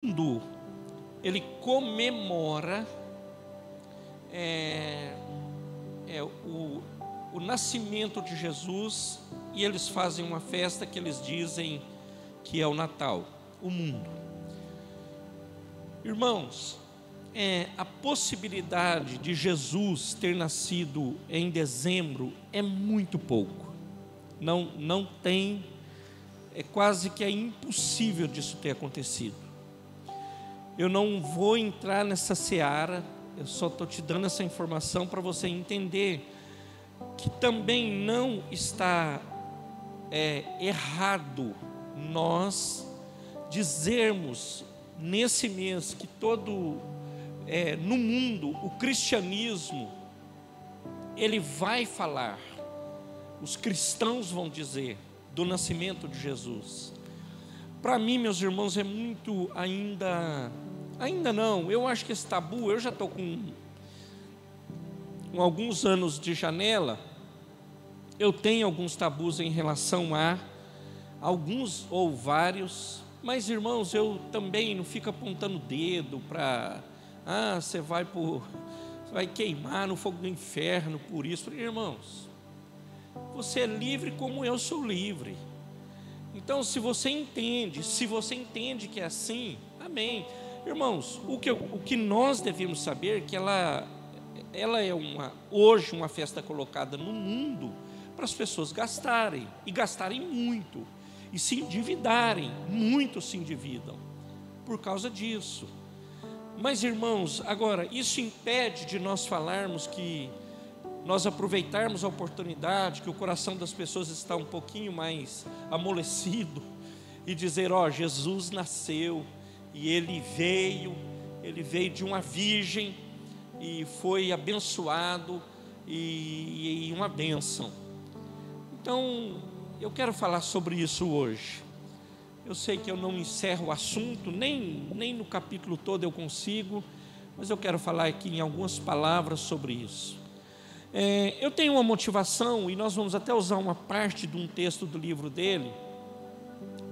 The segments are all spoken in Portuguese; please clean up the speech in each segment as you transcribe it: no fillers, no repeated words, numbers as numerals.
mundo ele comemora o nascimento de Jesus, e eles fazem uma festa que eles dizem que é o Natal, o mundo. Irmãos, a possibilidade de Jesus ter nascido em dezembro é muito pouco. Não tem, quase que é impossível disso ter acontecido. Eu não vou entrar nessa seara, eu só estou te dando essa informação para você entender que também não está errado nós dizermos nesse mês que no mundo o cristianismo ele vai falar, os cristãos vão dizer do nascimento de Jesus. Para mim, meus irmãos, é muito ainda não, eu acho que esse tabu, eu já estou com alguns anos de janela, eu tenho alguns tabus em relação a alguns ou vários, mas irmãos, eu também não fico apontando o dedo para, você vai queimar no fogo do inferno por isso. Irmãos, você é livre como eu sou livre. Então, se você entende que é assim, amém. Irmãos, o que nós devemos saber é que ela é hoje uma festa colocada no mundo para as pessoas gastarem, e gastarem muito, e se endividarem, muitos se endividam por causa disso. Mas irmãos, agora, isso impede de nós falarmos que nós aproveitarmos a oportunidade, que o coração das pessoas está um pouquinho mais amolecido, e dizer, Jesus nasceu, e ele veio de uma virgem, e foi abençoado, e uma bênção. Então, eu quero falar sobre isso hoje. Eu sei que eu não encerro o assunto, nem no capítulo todo eu consigo, mas eu quero falar aqui em algumas palavras sobre isso. Eu tenho uma motivação, e nós vamos até usar uma parte de um texto do livro dele,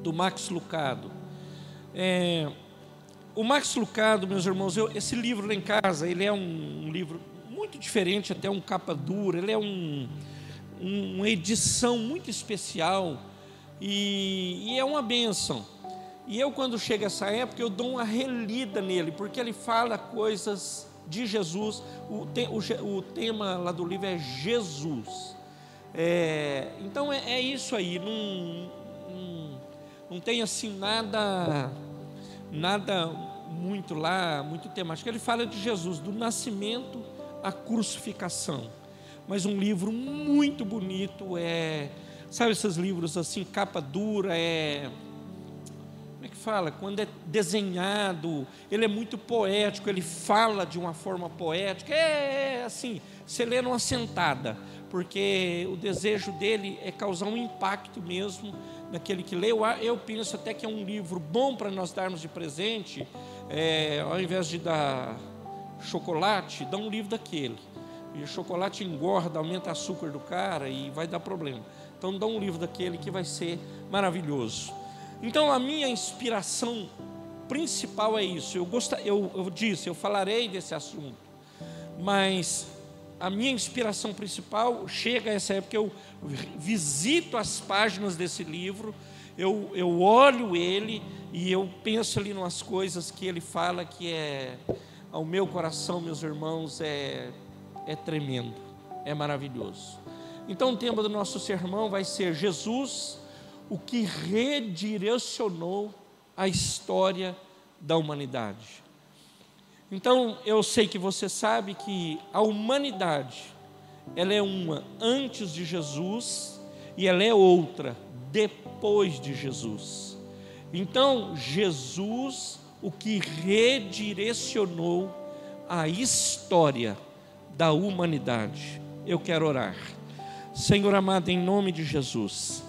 do Max Lucado. O Max Lucado, meus irmãos, esse livro lá em casa, ele é um livro muito diferente, até um capa dura, ele é uma edição muito especial, e é uma bênção. E eu, quando chega essa época, eu dou uma relida nele, porque ele fala coisas de Jesus. O tema lá do livro é Jesus. Então é isso aí, não tem assim nada muito temático. Ele fala de Jesus, do nascimento à crucificação, mas um livro muito bonito, sabe esses livros assim, capa dura, como é que fala? Quando é desenhado, ele é muito poético, ele fala de uma forma poética, assim, você lê numa sentada, porque o desejo dele é causar um impacto mesmo naquele que lê. Eu penso até que é um livro bom para nós darmos de presente, ao invés de dar chocolate, dá um livro daquele, e o chocolate engorda, aumenta o açúcar do cara e vai dar problema. Então dá um livro daquele que vai ser maravilhoso. Então a minha inspiração principal é isso. Eu falarei desse assunto, mas a minha inspiração principal chega a essa época, eu visito as páginas desse livro, eu olho ele e eu penso ali nas coisas que ele fala, que ao meu coração, meus irmãos, é tremendo, é maravilhoso. Então o tema do nosso sermão vai ser Jesus, o que redirecionou a história da humanidade. Então eu sei que você sabe que a humanidade, ela é uma antes de Jesus e ela é outra depois de Jesus. Então Jesus, o que redirecionou a história da humanidade. Eu quero orar. Senhor amado, em nome de Jesus,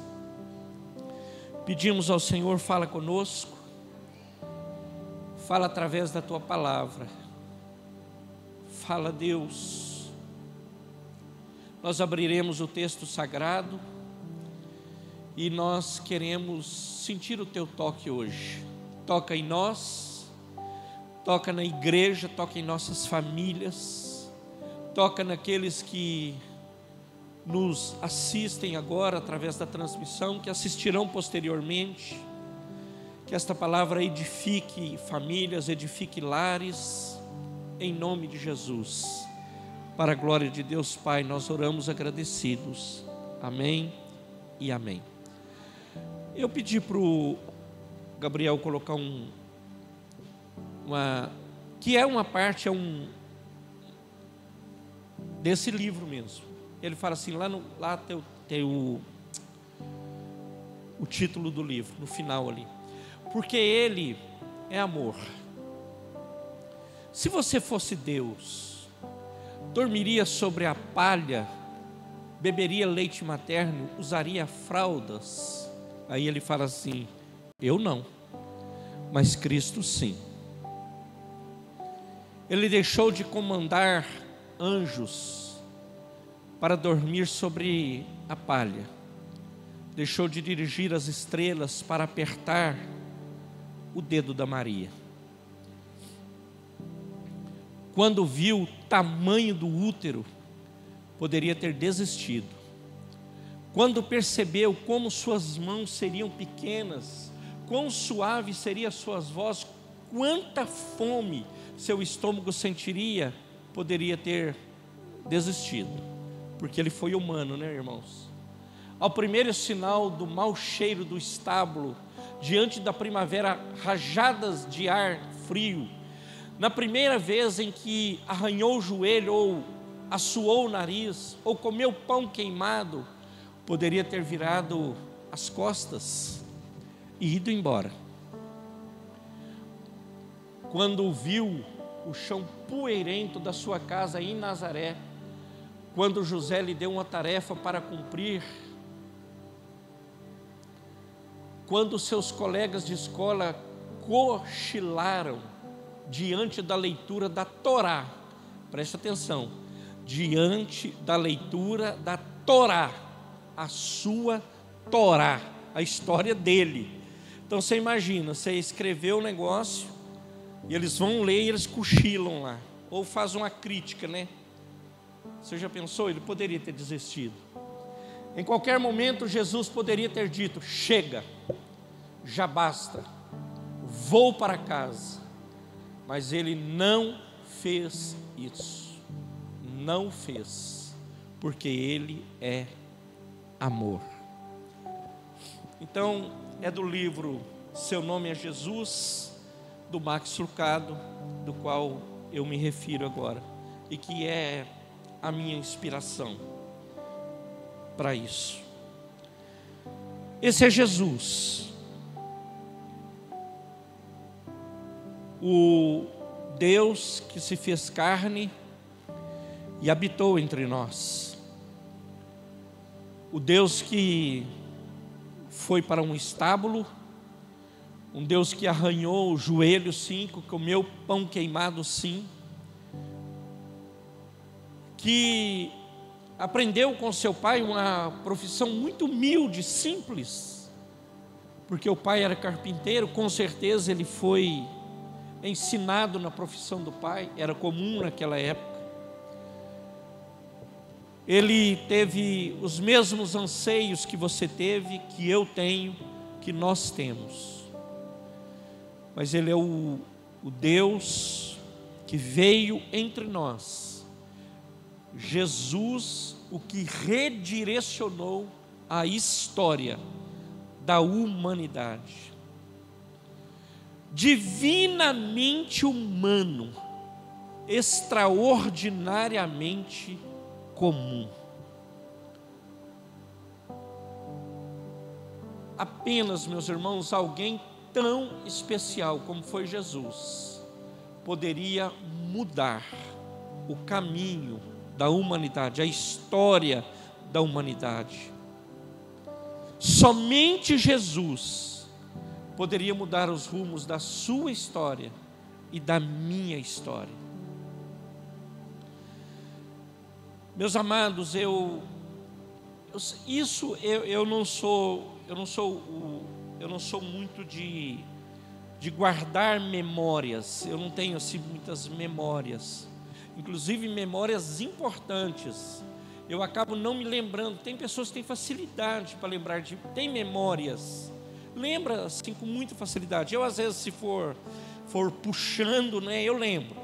pedimos ao Senhor, fala conosco, fala através da Tua palavra, fala, Deus. Nós abriremos o texto sagrado e nós queremos sentir o Teu toque hoje. Toca em nós, toca na igreja, toca em nossas famílias, toca naqueles que nos assistem agora através da transmissão, que assistirão posteriormente. Que esta palavra edifique famílias, edifique lares, em nome de Jesus. Para a glória de Deus Pai, nós oramos agradecidos. Amém e amém. Eu pedi para o Gabriel colocar uma parte desse livro mesmo. Ele fala assim, lá tem o título do livro, no final ali. Porque Ele é amor. Se você fosse Deus, dormiria sobre a palha, beberia leite materno, usaria fraldas? Aí ele fala assim, eu não, mas Cristo sim. Ele deixou de comandar anjos para dormir sobre a palha, deixou de dirigir as estrelas para apertar o dedo da Maria. Quando viu o tamanho do útero, poderia ter desistido. Quando percebeu como suas mãos seriam pequenas, quão suave seria suas vozes, quanta fome seu estômago sentiria, poderia ter desistido, porque ele foi humano, né, irmãos? Ao primeiro sinal do mau cheiro do estábulo, diante da primavera, rajadas de ar frio, na primeira vez em que arranhou o joelho, ou assoou o nariz, ou comeu pão queimado, poderia ter virado as costas e ido embora. Quando viu o chão poeirento da sua casa em Nazaré, quando José lhe deu uma tarefa para cumprir, quando seus colegas de escola cochilaram diante da leitura da Torá, preste atenção, diante da leitura da Torá, a sua Torá, a história dele. Então você imagina, você escreveu o negócio, e eles vão ler e eles cochilam lá, ou fazem uma crítica, né? Você já pensou? Ele poderia ter desistido. Em qualquer momento Jesus poderia ter dito, chega, já basta, vou para casa. Mas ele não fez isso, não fez, porque ele é amor. Então, é do livro Seu Nome é Jesus, do Max Lucado, do qual eu me refiro agora, e que é a minha inspiração para isso. Esse é Jesus, o Deus que se fez carne e habitou entre nós, o Deus que foi para um estábulo, um Deus que arranhou o joelho sim, que comeu pão queimado sim, que aprendeu com seu pai uma profissão muito humilde, simples, porque o pai era carpinteiro, com certeza ele foi ensinado na profissão do pai, era comum naquela época. Ele teve os mesmos anseios que você teve, que eu tenho, que nós temos. Mas ele é o Deus que veio entre nós. Jesus, o que redirecionou a história da humanidade. Divinamente humano, extraordinariamente comum. Apenas, meus irmãos, alguém tão especial como foi Jesus poderia mudar o caminho da humanidade, a história da humanidade. Somente Jesus poderia mudar os rumos da sua história e da minha história. Meus amados, eu não sou muito de de guardar memórias. Eu não tenho assim muitas memórias, inclusive memórias importantes. Eu acabo não me lembrando. Tem pessoas que têm facilidade para lembrar tem memórias, lembra assim com muita facilidade. Eu às vezes, se for puxando, né, eu lembro,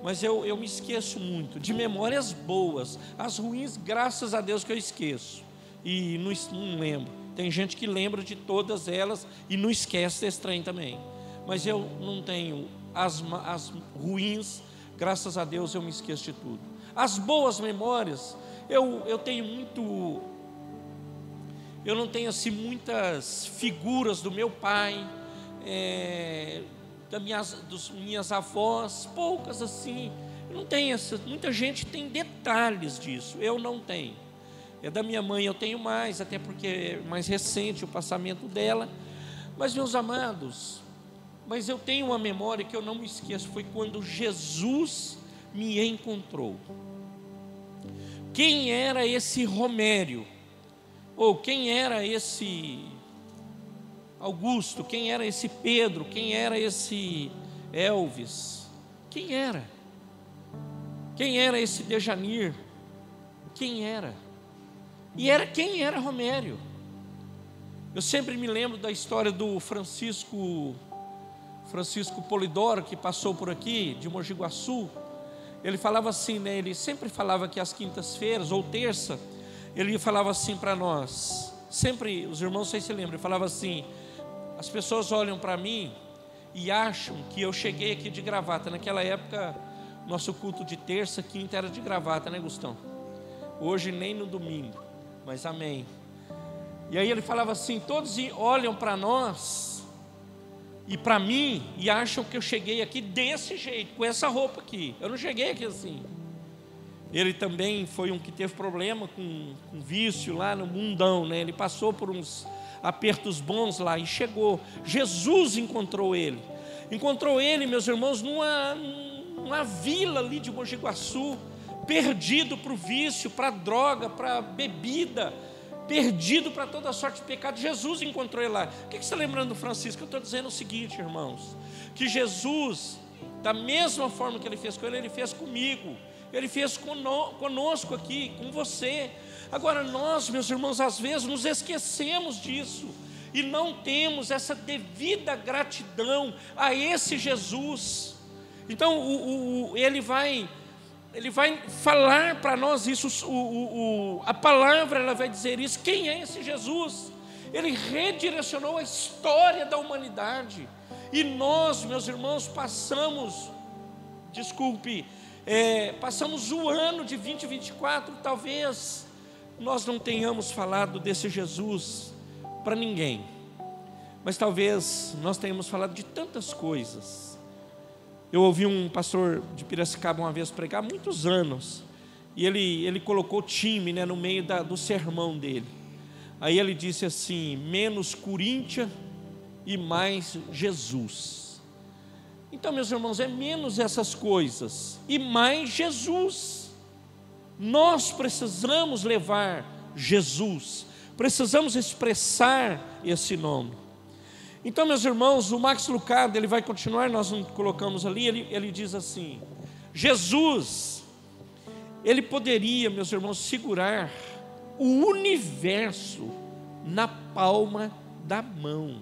mas eu me esqueço muito de memórias boas. As ruins, graças a Deus que eu esqueço e não lembro. Tem gente que lembra de todas elas e não esquece desse trem também, mas eu não tenho. As ruins, graças a Deus, eu me esqueço de tudo. As boas memórias, eu tenho muito. Eu não tenho assim muitas figuras do meu pai, das minhas avós, poucas assim. Eu não tenho muita gente tem detalhes disso, eu não tenho. Da minha mãe eu tenho mais, até porque é mais recente o passamento dela. Mas, meus amados, mas eu tenho uma memória que eu não me esqueço, foi quando Jesus me encontrou. Quem era esse Romério? Ou quem era esse Augusto? Quem era esse Pedro? Quem era esse Elvis? Quem era? Quem era esse Dejanir? Quem era? Quem era Romério? Eu sempre me lembro da história do Francisco Polidoro, que passou por aqui, de Mogi Guaçu. Ele falava assim, né? Ele sempre falava que às quintas-feiras, ou terça, ele falava assim para nós, sempre, os irmãos, não sei se se lembram, ele falava assim: as pessoas olham para mim e acham que eu cheguei aqui de gravata. Naquela época, nosso culto de terça, quinta era de gravata, né, Gustão? Hoje nem no domingo, mas amém. E aí ele falava assim: todos olham para nós e para mim e acham que eu cheguei aqui desse jeito, com essa roupa aqui. Eu não cheguei aqui assim. Ele também foi um que teve problema com vício lá no mundão, né? Ele passou por uns apertos bons lá e chegou. Jesus encontrou ele, meus irmãos, numa vila ali de Mogi Guaçu, perdido para o vício, para a droga, para a bebida, perdido para toda sorte de pecado. Jesus encontrou ele lá. O que você está lembrando do Francisco? Eu estou dizendo o seguinte, irmãos, que Jesus, da mesma forma que ele fez com ele fez comigo, ele fez conosco aqui, com você. Agora nós, meus irmãos, às vezes nos esquecemos disso e não temos essa devida gratidão a esse Jesus. Então ele vai falar para nós isso, a palavra ela vai dizer isso. Quem é esse Jesus? Ele redirecionou a história da humanidade. E nós, meus irmãos, passamos o ano de 2024, talvez nós não tenhamos falado desse Jesus para ninguém, mas talvez nós tenhamos falado de tantas coisas. Eu ouvi um pastor de Piracicaba uma vez pregar, há muitos anos, e ele colocou time, né, no meio do sermão dele. Aí ele disse assim: menos Corinthians e mais Jesus. Então, meus irmãos, é menos essas coisas e mais Jesus. Nós precisamos levar Jesus, precisamos expressar esse nome. Então, meus irmãos, o Max Lucado, ele vai continuar, nós não colocamos ali, ele diz assim: Jesus, ele poderia, meus irmãos, segurar o universo na palma da mão.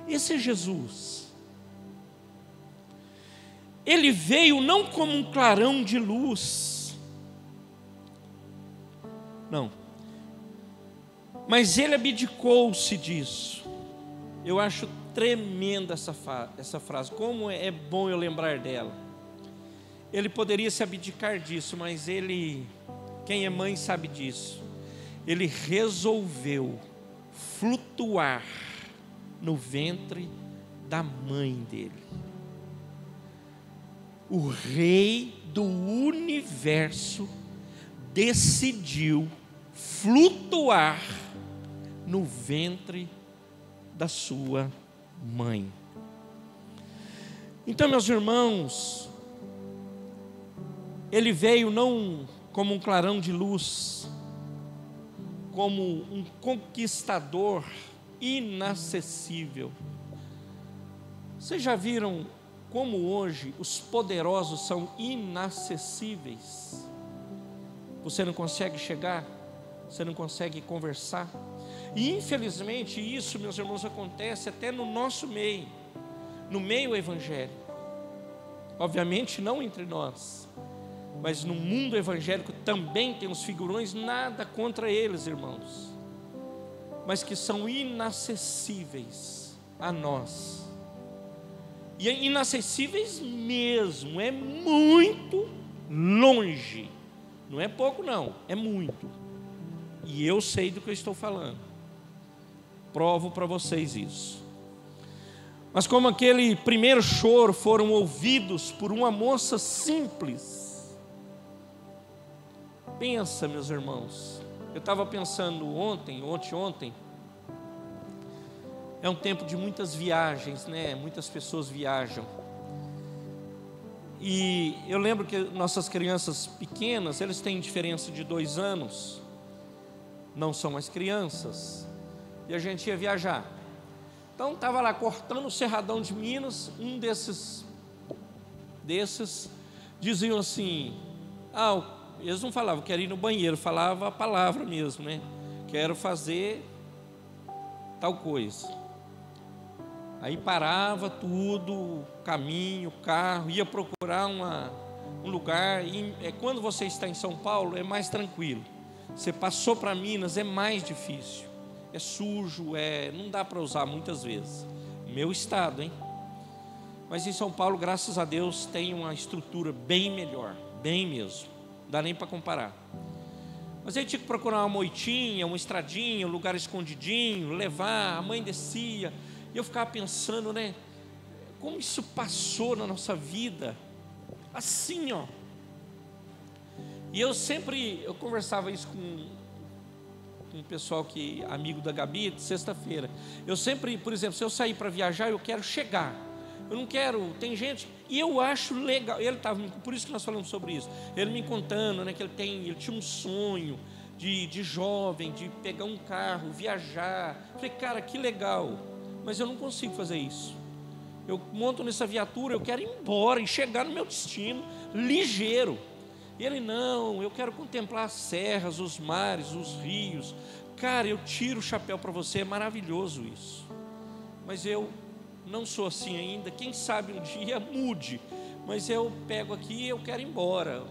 Esse é Jesus. Ele veio não como um clarão de luz, não, mas ele abdicou-se disso. Eu acho tremenda essa frase, como é bom eu lembrar dela. Ele poderia se abdicar disso, mas quem é mãe sabe disso, ele resolveu flutuar no ventre da mãe dele. O rei do universo decidiu flutuar no ventre da sua mãe. Então, meus irmãos, ele veio não como um clarão de luz, como um conquistador inacessível, Vocês já viram como hoje os poderosos são inacessíveis? Você não consegue chegar, você não consegue conversar. E infelizmente isso, meus irmãos, acontece até no nosso meio, no meio evangélico. Obviamente não entre nós, mas no mundo evangélico também tem os figurões, nada contra eles, irmãos, mas que são inacessíveis a nós. E inacessíveis mesmo, é muito longe. Não é pouco não, é muito. E eu sei do que eu estou falando. Provo para vocês isso. Mas como aquele primeiro choro foram ouvidos por uma moça simples. Pensa, meus irmãos. Eu estava pensando ontem. É um tempo de muitas viagens, né? Muitas pessoas viajam. E eu lembro que nossas crianças pequenas, eles têm diferença de 2 anos, não são mais crianças, e a gente ia viajar. Então estava lá cortando o Cerradão de Minas, um desses diziam assim, eles não falavam, quero ir no banheiro, falava a palavra mesmo, né? Quero fazer tal coisa. Aí parava tudo, caminho, carro, ia procurar um lugar. E quando você está em São Paulo é mais tranquilo. Você passou para Minas é mais difícil. É sujo, não dá para usar muitas vezes. Meu estado, hein? Mas em São Paulo, graças a Deus, tem uma estrutura bem melhor, bem mesmo. Não dá nem para comparar. Mas aí tinha que procurar uma moitinha, uma estradinha, um lugar escondidinho, levar, a mãe descia. E eu ficava pensando, né? Como isso passou na nossa vida, assim, ó. E eu conversava isso com um pessoal amigo da Gabi, de sexta-feira. Eu sempre, por exemplo, se eu sair para viajar, eu quero chegar. Eu não quero, tem gente, e eu acho legal. Por isso que nós falamos sobre isso. Ele me contando, né, que ele tinha um sonho de jovem, de pegar um carro, viajar. Eu falei, cara, que legal. Mas eu não consigo fazer isso. Eu monto nessa viatura, eu quero ir embora e chegar no meu destino ligeiro. E ele, não, eu quero contemplar as serras, os mares, os rios. Cara, eu tiro o chapéu para você, é maravilhoso isso. Mas eu não sou assim ainda, quem sabe um dia mude. Mas eu pego aqui e eu quero ir embora.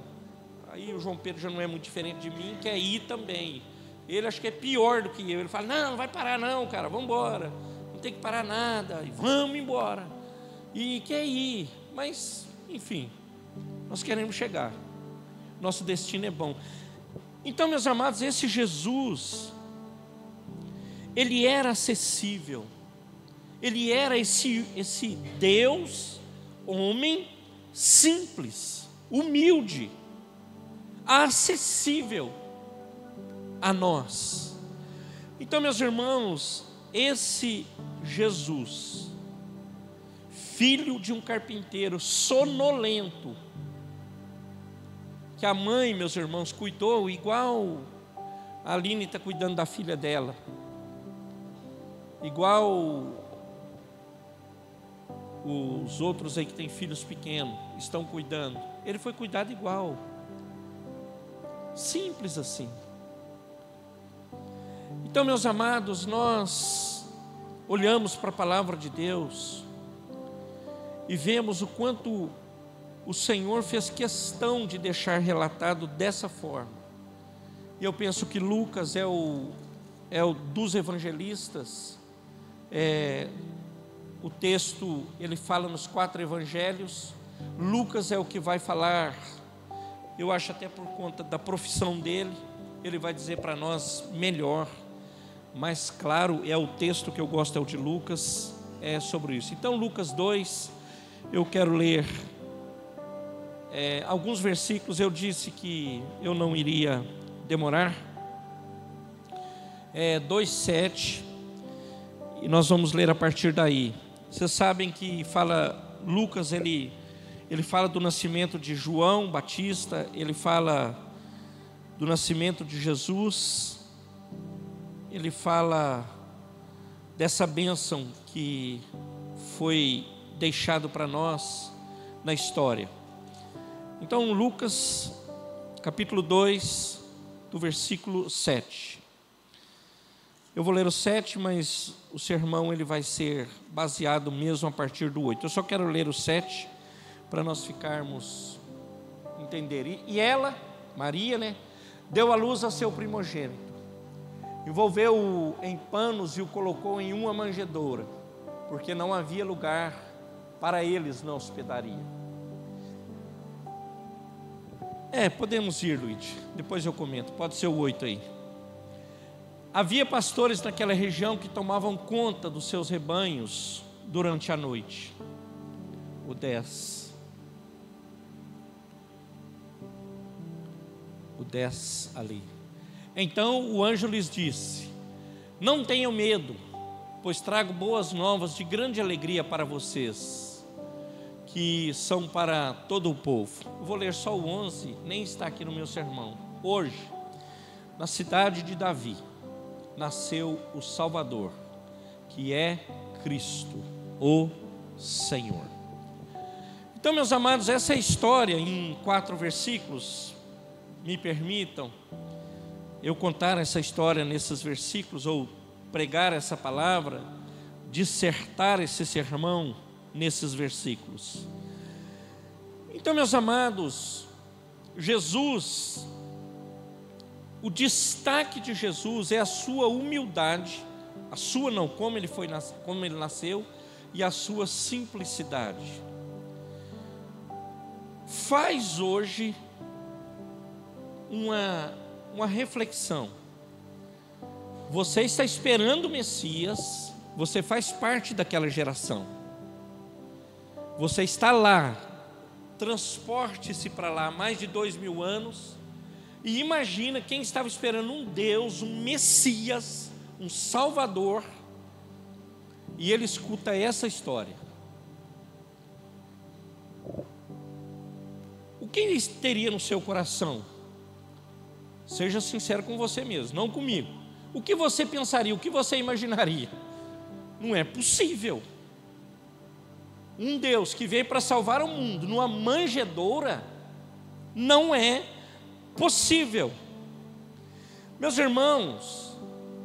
Aí o João Pedro já não é muito diferente de mim, quer ir também. Ele acho que é pior do que eu. Ele fala, não vai parar não, cara, vamos embora. Tem que parar nada, e vamos embora. E quer ir, mas enfim, nós queremos chegar. Nosso destino é bom. Então, meus amados, esse Jesus, ele era acessível. Ele era esse Deus, homem simples, humilde, acessível a nós. Então, meus irmãos, esse Jesus, filho de um carpinteiro sonolento, que a mãe, meus irmãos, cuidou igual a Aline está cuidando da filha dela, igual os outros aí que têm filhos pequenos estão cuidando. Ele foi cuidado igual, simples assim. Então, meus amados, nós olhamos para a palavra de Deus e vemos o quanto o Senhor fez questão de deixar relatado dessa forma. E eu penso que Lucas é o dos evangelistas. O texto, ele fala nos 4 evangelhos. Lucas é o que vai falar, eu acho até por conta da profissão dele, ele vai dizer para nós melhor. Mas claro, é o texto que eu gosto, é o de Lucas, é sobre isso. Então Lucas 2, eu quero ler alguns versículos. Eu disse que eu não iria demorar. 2:7, e nós vamos ler a partir daí. Vocês sabem que Lucas, ele fala do nascimento de João Batista, ele fala do nascimento de Jesus, ele fala dessa bênção que foi deixado para nós na história. Então, Lucas, capítulo 2, do versículo 7. Eu vou ler o 7, mas o sermão ele vai ser baseado mesmo a partir do 8. Eu só quero ler o 7 para nós ficarmos entender. E ela, Maria, né, deu à luz a seu primogênito, envolveu-o em panos e o colocou em uma manjedoura, porque não havia lugar para eles na hospedaria. Podemos ir, Luiz, depois eu comento, pode ser o 8 aí. Havia pastores naquela região que tomavam conta dos seus rebanhos durante a noite. O 10. O 10 ali. Então o anjo lhes disse: não tenham medo, pois trago boas novas de grande alegria para vocês, que são para todo o povo. Eu vou ler só o 11, nem está aqui no meu sermão. Hoje, na cidade de Davi, nasceu o Salvador, que é Cristo, o Senhor. Então, meus amados, essa é a história em 4 versículos. Me permitam eu contar essa história nesses versículos, ou pregar essa palavra, dissertar esse sermão nesses versículos. Então, meus amados, Jesus, o destaque de Jesus é a sua humildade, a sua não, como ele nasceu, e a sua simplicidade. Faz hoje uma reflexão. Você está esperando o Messias, você faz parte daquela geração. Você está lá, transporte-se para lá há mais de 2000 anos e imagina quem estava esperando um Deus, um Messias, um Salvador, e ele escuta essa história. O que teria no seu coração? Seja sincero com você mesmo, não comigo. O que você pensaria, o que você imaginaria? Não é possível. Um Deus que veio para salvar o mundo numa manjedoura, não é possível. Meus irmãos,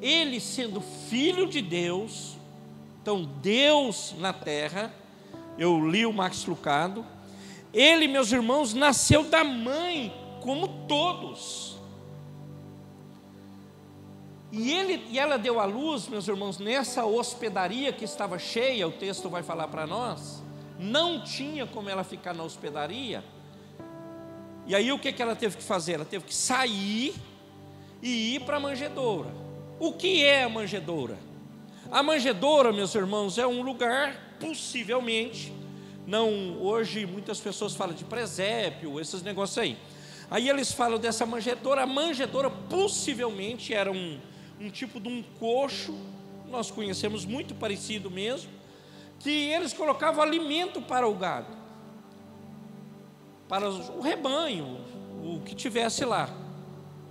ele sendo filho de Deus, então Deus na terra, eu li o Max Lucado, ele, meus irmãos, nasceu da mãe, como todos. E ela deu à luz, meus irmãos, nessa hospedaria que estava cheia, o texto vai falar para nós, não tinha como ela ficar na hospedaria. E aí o que ela teve que fazer? Ela teve que sair e ir para a manjedoura. O que é a manjedoura? A manjedoura, meus irmãos, é um lugar, possivelmente, não, hoje muitas pessoas falam de presépio, esses negócios aí. Aí eles falam dessa manjedoura. A manjedoura possivelmente era um tipo de um coxo, nós conhecemos, muito parecido mesmo, que eles colocavam alimento para o gado, para o rebanho, o que tivesse lá.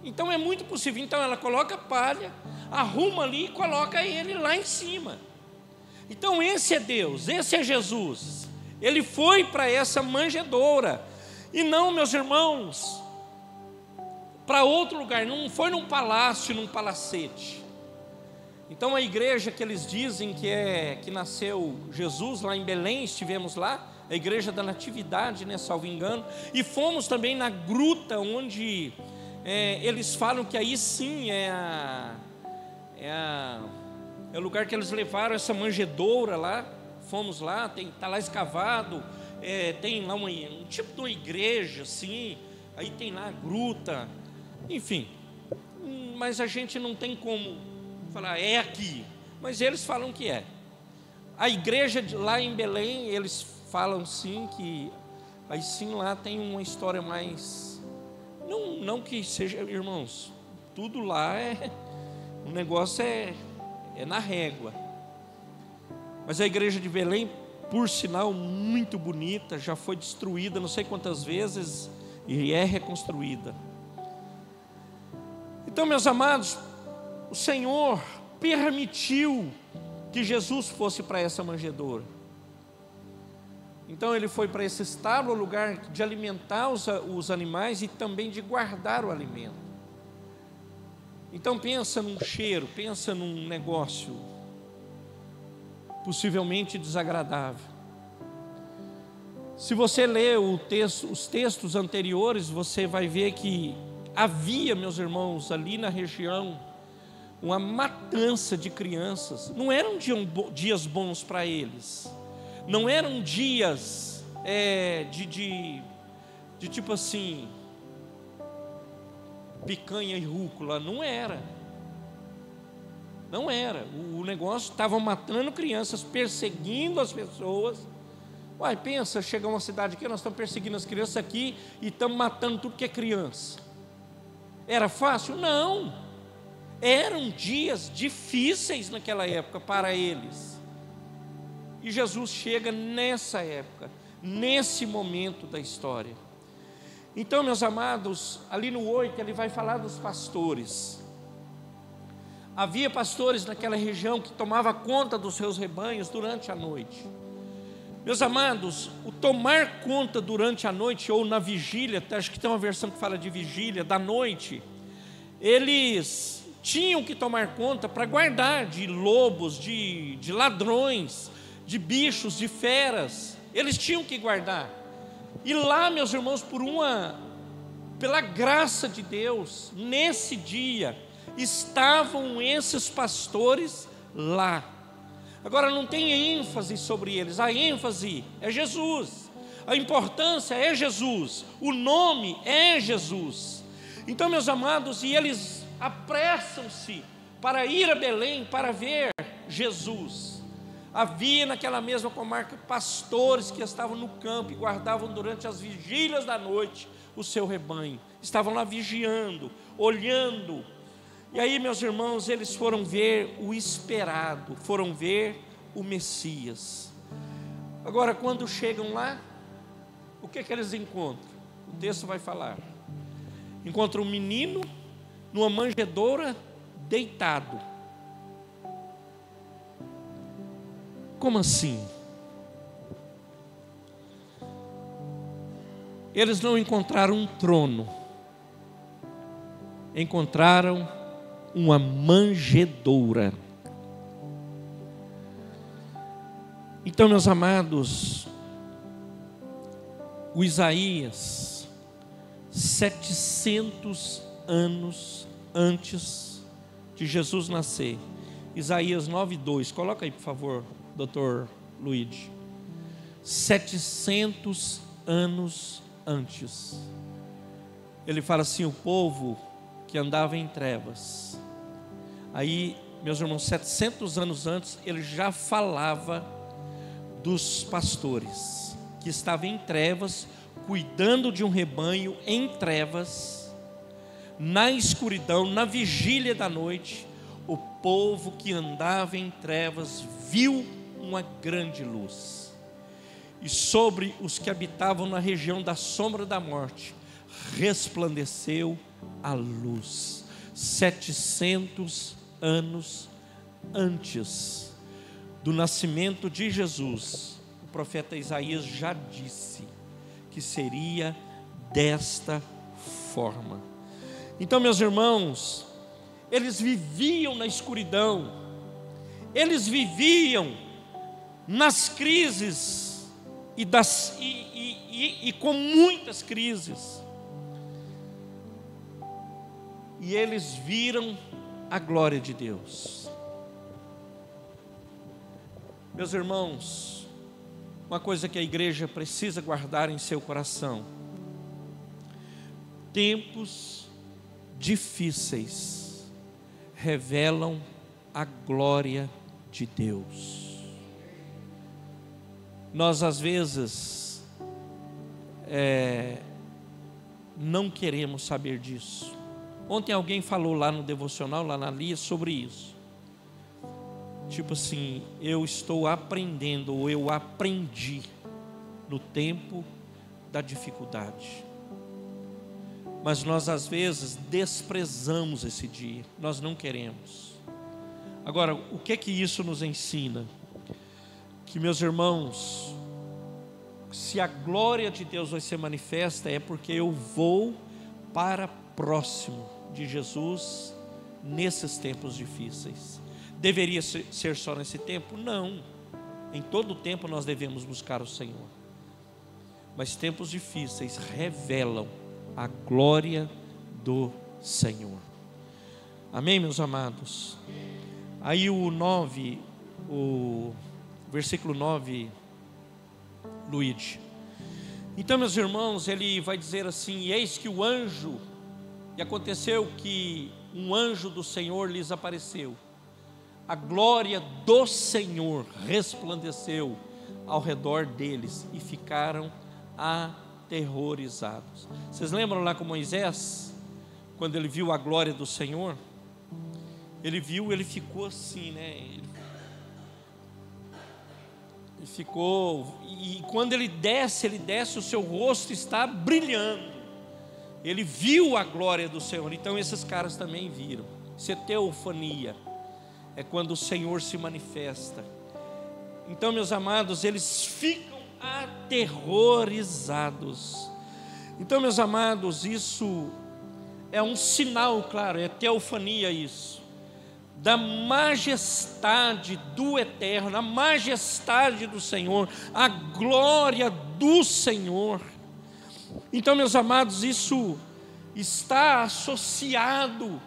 Então é muito possível. Então ela coloca palha, arruma ali e coloca ele lá em cima. Então esse é Deus, esse é Jesus. Ele foi para essa manjedoura, e não, meus irmãos, para outro lugar, não foi num palácio, num palacete. Então a igreja que eles dizem que nasceu Jesus lá em Belém, estivemos lá, a igreja da Natividade, né, salvo engano, e fomos também na gruta onde eles falam que aí sim é o lugar que eles levaram essa manjedoura lá. Fomos lá, está lá escavado, tem lá um tipo de uma igreja assim, aí tem lá a gruta, enfim, mas a gente não tem como falar é aqui, mas eles falam que é. A igreja lá em Belém, eles falam sim que aí sim lá tem uma história mais, não que seja, irmãos, tudo lá o negócio é na régua. Mas a igreja de Belém, por sinal, muito bonita, já foi destruída não sei quantas vezes e é reconstruída. Então, meus amados, o Senhor permitiu que Jesus fosse para essa manjedoura. Então ele foi para esse estábulo, lugar de alimentar os animais e também de guardar o alimento. Então pensa num cheiro, pensa num negócio possivelmente desagradável. Se você ler os textos anteriores, você vai ver que havia, meus irmãos, ali na região, uma matança de crianças. Não eram dias bons para eles, não eram dias de tipo assim, picanha e rúcula, não era. O negócio, estavam matando crianças, perseguindo as pessoas. Uai, pensa, chega uma cidade aqui, nós estamos perseguindo as crianças aqui e estamos matando tudo que é criança. Era fácil? Não. Eram dias difíceis naquela época para eles. E Jesus chega nessa época, nesse momento da história. Então, meus amados, ali no 8 ele vai falar dos pastores. Havia pastores naquela região que tomavam conta dos seus rebanhos durante a noite. Meus amados, o tomar conta durante a noite ou na vigília, acho que tem uma versão que fala de vigília, da noite, eles tinham que tomar conta para guardar de lobos, de ladrões, de bichos, de feras. Eles tinham que guardar. E lá, meus irmãos, pela graça de Deus, nesse dia, estavam esses pastores lá. Agora não tem ênfase sobre eles, a ênfase é Jesus, a importância é Jesus, o nome é Jesus. Então, meus amados, e eles apressam-se para ir a Belém para ver Jesus. Havia naquela mesma comarca pastores que estavam no campo e guardavam durante as vigílias da noite o seu rebanho, estavam lá vigiando, olhando. E aí, meus irmãos, eles foram ver o esperado, foram ver o Messias. Agora, quando chegam lá, o que eles encontram? O texto vai falar. Encontram um menino numa manjedoura deitado. Como assim? Eles não encontraram um trono, encontraram uma manjedoura. Então, meus amados, o Isaías, 700 anos antes de Jesus nascer, Isaías 9:2, coloca aí por favor, Dr. Luigi. 700 anos antes, ele fala assim: o povo que andava em trevas. Aí, meus irmãos, 700 anos antes, ele já falava dos pastores que estavam em trevas, cuidando de um rebanho em trevas, na escuridão, na vigília da noite. O povo que andava em trevas viu uma grande luz, e sobre os que habitavam na região da sombra da morte resplandeceu a luz. 700 anos antes do nascimento de Jesus, o profeta Isaías já disse que seria desta forma. Então, meus irmãos, eles viviam na escuridão, eles viviam nas crises e com muitas crises, e eles viram a glória de Deus. Meus irmãos, uma coisa que a igreja precisa guardar em seu coração: tempos difíceis revelam a glória de Deus. Nós às vezes não queremos saber disso. Ontem alguém falou lá no devocional, lá na Lia, sobre isso. Tipo assim, eu estou aprendendo, ou eu aprendi no tempo da dificuldade. Mas nós às vezes desprezamos esse dia, nós não queremos. Agora, o que isso nos ensina? Que, meus irmãos, se a glória de Deus vai ser manifesta, é porque eu vou para próximo de Jesus nesses tempos difíceis. Deveria ser só nesse tempo? Não. Em todo tempo nós devemos buscar o Senhor. Mas tempos difíceis revelam a glória do Senhor. Amém, meus amados? Aí o versículo 9, Luigi. Então, meus irmãos, ele vai dizer assim: e eis que o anjo, e aconteceu que um anjo do Senhor lhes apareceu, a glória do Senhor resplandeceu ao redor deles, e ficaram aterrorizados. Vocês lembram lá com Moisés, quando ele viu a glória do Senhor? Ele viu, ele ficou assim, né? Ele ficou, e quando ele desce, o seu rosto está brilhando. Ele viu a glória do Senhor. Então esses caras também viram. Isso é teofania, é quando o Senhor se manifesta. Então, meus amados, eles ficam aterrorizados. Então, meus amados, isso é um sinal, claro, é teofania isso, da majestade do Eterno, a majestade do Senhor, a glória do Senhor. Então, meus amados, isso está associado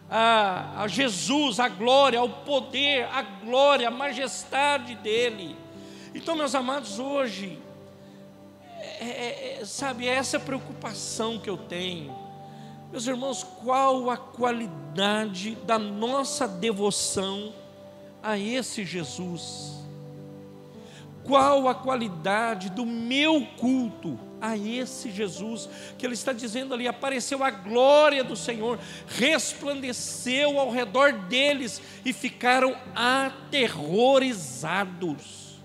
a Jesus, a glória, ao poder, a glória, a majestade dEle. Então, meus amados, hoje, sabe, essa preocupação que eu tenho. Meus irmãos, qual a qualidade da nossa devoção a esse Jesus? Qual a qualidade do meu culto a esse Jesus? Que ele está dizendo ali: apareceu a glória do Senhor, resplandeceu ao redor deles e ficaram aterrorizados.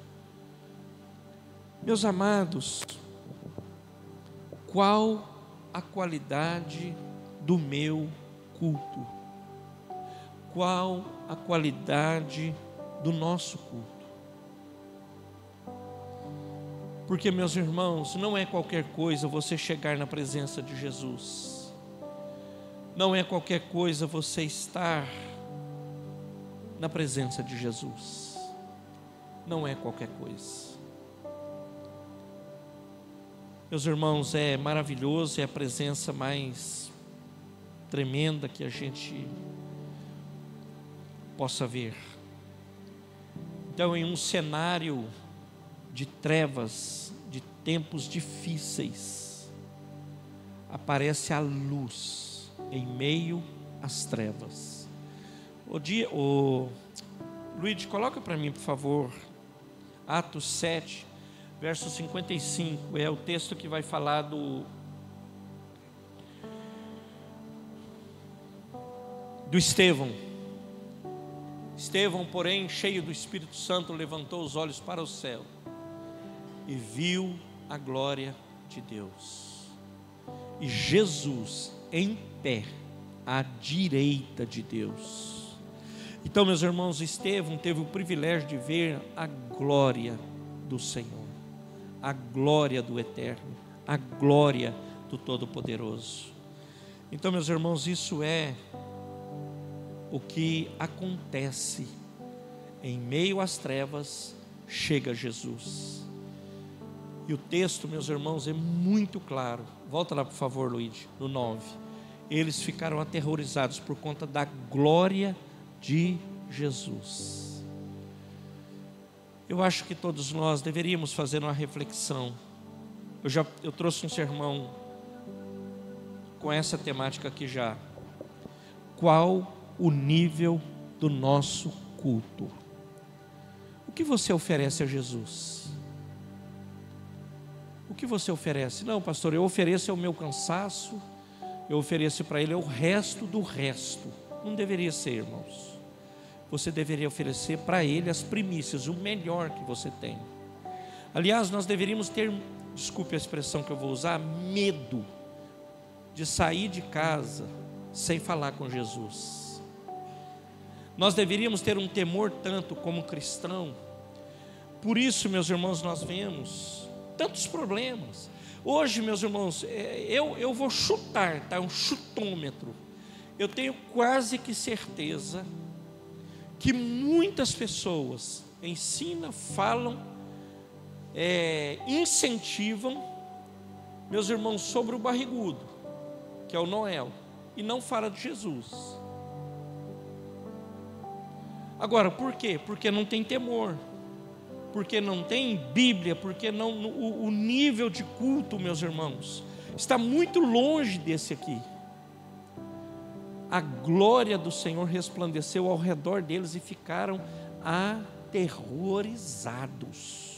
Meus amados, qual a qualidade do meu culto? Qual a qualidade do nosso culto? Porque, meus irmãos, não é qualquer coisa você chegar na presença de Jesus. Não é qualquer coisa você estar na presença de Jesus. Não é qualquer coisa. Meus irmãos, é maravilhoso, é a presença mais tremenda que a gente possa ver. Então, em um cenário de trevas, de tempos difíceis, aparece a luz em meio às trevas. Luiz, coloca para mim, por favor, Atos 7, verso 55, é o texto que vai falar do Estevão. Estevão, porém, cheio do Espírito Santo, levantou os olhos para o céu e viu a glória de Deus, e Jesus em pé à direita de Deus. Então, meus irmãos, Estevão teve o privilégio de ver a glória do Senhor, a glória do Eterno, a glória do Todo-Poderoso. Então, meus irmãos, isso é o que acontece em meio às trevas. Chega Jesus. E o texto, meus irmãos, é muito claro. Volta lá, por favor, Luiz, no 9. Eles ficaram aterrorizados por conta da glória de Jesus. Eu acho que todos nós deveríamos fazer uma reflexão. Eu trouxe um sermão com essa temática aqui já. Qual o nível do nosso culto? O que você oferece a Jesus? O que você oferece? Não, pastor, eu ofereço o meu cansaço, eu ofereço para Ele o resto do resto. Não deveria ser, irmãos. Você deveria oferecer para Ele as primícias, o melhor que você tem. Aliás, nós deveríamos ter, desculpe a expressão que eu vou usar, medo de sair de casa sem falar com Jesus. Nós deveríamos ter um temor tanto como cristão. Por isso, meus irmãos, nós vemos tantos problemas. Hoje, meus irmãos, eu vou chutar, tá? Um chutômetro. Eu tenho quase que certeza que muitas pessoas ensinam, falam, incentivam, meus irmãos, sobre o barrigudo, que é o Noel, e não fala de Jesus. Agora, por quê? Porque não tem temor, porque não tem Bíblia, porque o nível de culto, meus irmãos, está muito longe desse aqui. A glória do Senhor resplandeceu ao redor deles e ficaram aterrorizados.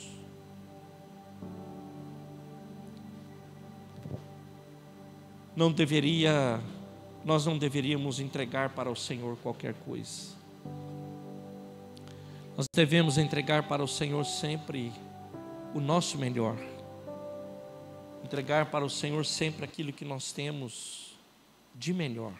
Nós não deveríamos entregar para o Senhor qualquer coisa. Nós devemos entregar para o Senhor sempre o nosso melhor. Entregar para o Senhor sempre aquilo que nós temos de melhor.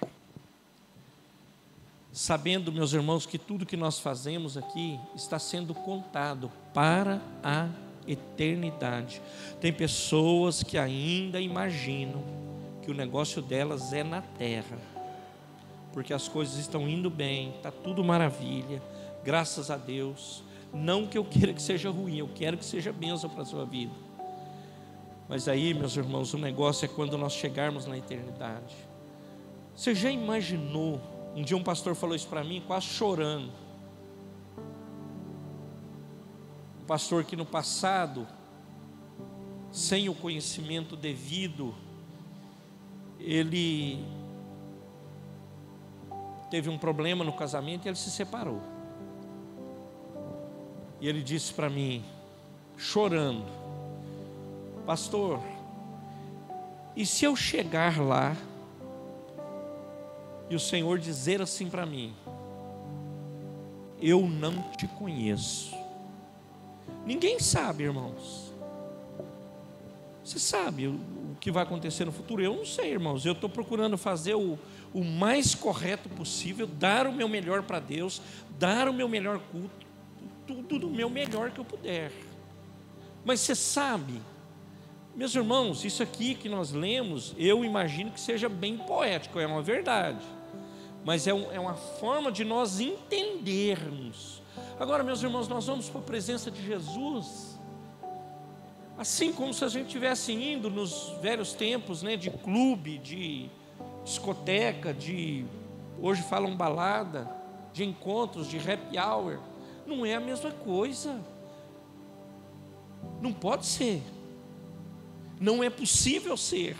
Sabendo, meus irmãos, que tudo que nós fazemos aqui está sendo contado para a eternidade. Tem pessoas que ainda imaginam que o negócio delas é na terra, porque as coisas estão indo bem, está tudo maravilha, graças a Deus. Não que eu queira que seja ruim, eu quero que seja bênção para a sua vida. Mas aí, meus irmãos, o negócio é quando nós chegarmos na eternidade. Você já imaginou? Um dia um pastor falou isso para mim, quase chorando. Um pastor que no passado, sem o conhecimento devido, ele teve um problema no casamento e ele se separou. E ele disse para mim, chorando: pastor, e se eu chegar lá e o Senhor dizer assim para mim: eu não te conheço? Ninguém sabe, irmãos. Você sabe o que vai acontecer no futuro? Eu não sei, irmãos. Eu estou procurando fazer o mais correto possível, dar o meu melhor para Deus, dar o meu melhor culto, tudo do meu melhor que eu puder. Mas você sabe, meus irmãos, isso aqui que nós lemos, eu imagino que seja bem poético, é uma verdade, mas é uma forma de nós entendermos. Agora, meus irmãos, nós vamos para a presença de Jesus, assim como se a gente estivesse indo nos velhos tempos, né, de clube, de discoteca, hoje falam balada, de encontros, de happy hour. Não é a mesma coisa, não pode ser, não é possível ser,